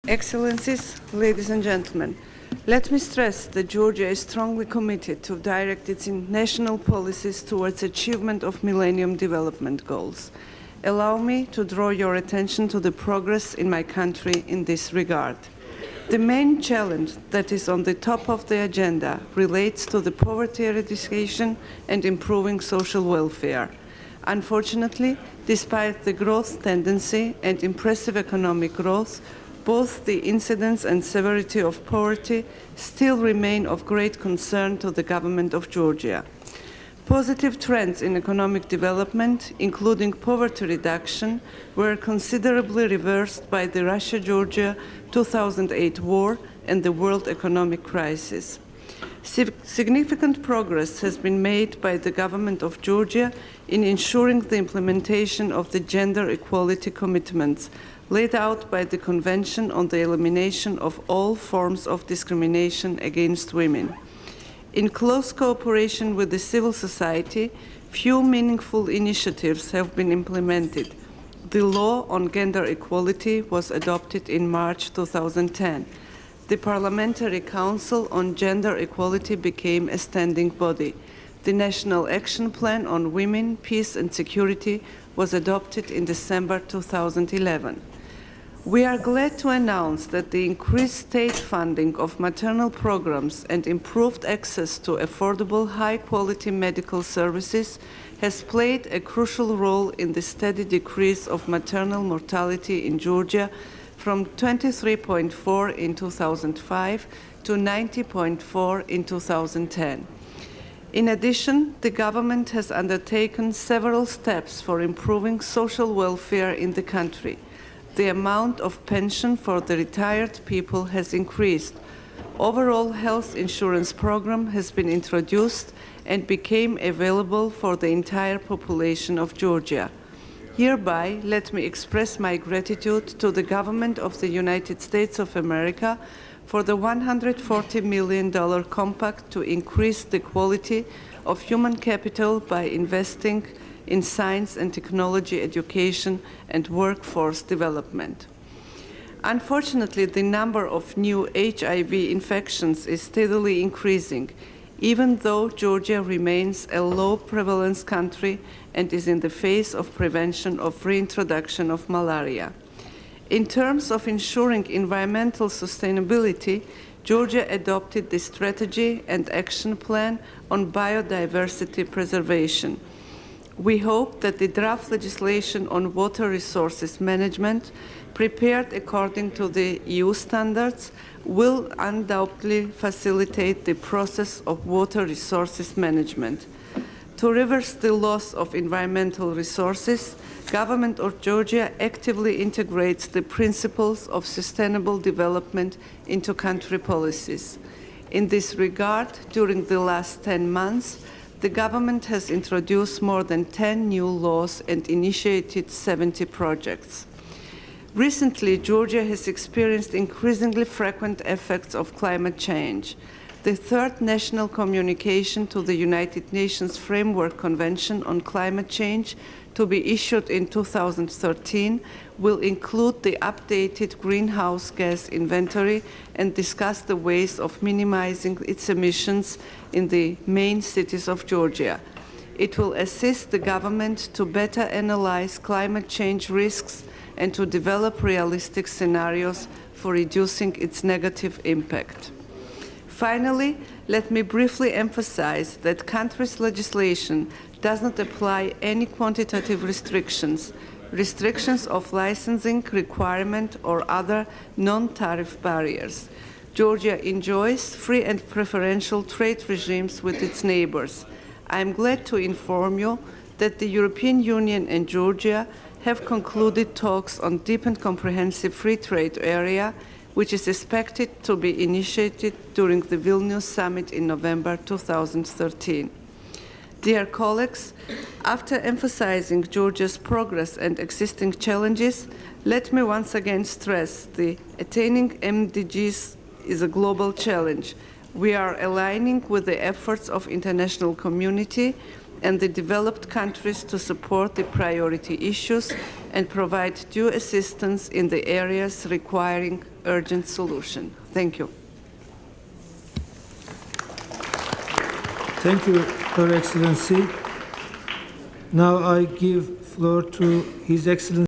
Excellencies, ladies and gentlemen, let me stress that Georgia is strongly committed to direct its national policies towards achievement of Millennium Development Goals. Allow me to draw your attention to the progress in my country in this regard. The main challenge that is on the top of the agenda relates to the poverty eradication and improving social welfare. Unfortunately, despite the growth tendency and impressive economic growth, both the incidence and severity of poverty still remain of great concern to the government of Georgia. Positive trends in economic development, including poverty reduction, were considerably reversed by the Russia-Georgia 2008 war and the world economic crisis. Significant progress has been made by the government of Georgia in ensuring the implementation of the gender equality commitments laid out by the Convention on the Elimination of All Forms of Discrimination Against Women. In close cooperation with the civil society, few meaningful initiatives have been implemented. The law on gender equality was adopted in March 2010. The Parliamentary Council on Gender Equality became a standing body. The National Action Plan on Women, Peace and Security was adopted in December 2011. We are glad to announce that the increased state funding of maternal programs and improved access to affordable, high-quality medical services has played a crucial role in the steady decrease of maternal mortality in Georgia from 23.4 in 2005 to 90.4 in 2010. In addition, the government has undertaken several steps for improving social welfare in the country. The amount of pension for the retired people has increased. Overall health insurance program has been introduced and became available for the entire population of Georgia. Hereby, let me express my gratitude to the government of the United States of America for the $140 million compact to increase the quality of human capital by investing in science and technology education and workforce development. Unfortunately, the number of new HIV infections is steadily increasing, even though Georgia remains a low prevalence country and is in the phase of prevention of reintroduction of malaria. In terms of ensuring environmental sustainability, Georgia adopted the Strategy and Action Plan on Biodiversity Preservation. We hope that the draft legislation on water resources management, prepared according to the EU standards, will undoubtedly facilitate the process of water resources management. To reverse the loss of environmental resources, Government of Georgia actively integrates the principles of sustainable development into country policies. In this regard, during the last 10 months, the government has introduced more than 10 new laws and initiated 70 projects. Recently, Georgia has experienced increasingly frequent effects of climate change. The third national communication to the United Nations Framework Convention on Climate Change, to be issued in 2013, will include the updated greenhouse gas inventory and discuss the ways of minimizing its emissions in the main cities of Georgia. It will assist the government to better analyze climate change risks and to develop realistic scenarios for reducing its negative impact. Finally, let me briefly emphasize that country's legislation does not apply any quantitative restrictions of licensing requirement or other non-tariff barriers. Georgia enjoys free and preferential trade regimes with its neighbors. I am glad to inform you that the European Union and Georgia have concluded talks on deep and comprehensive free trade area, which is expected to be initiated during the Vilnius summit in November 2013. Dear colleagues, after emphasizing Georgia's progress and existing challenges, let me once again stress that attaining MDGs is a global challenge. We are aligning with the efforts of international community and the developed countries to support the priority issues and provide due assistance in the areas requiring urgent solution. Thank you. Thank you, Her Excellency. Now I give floor to His Excellency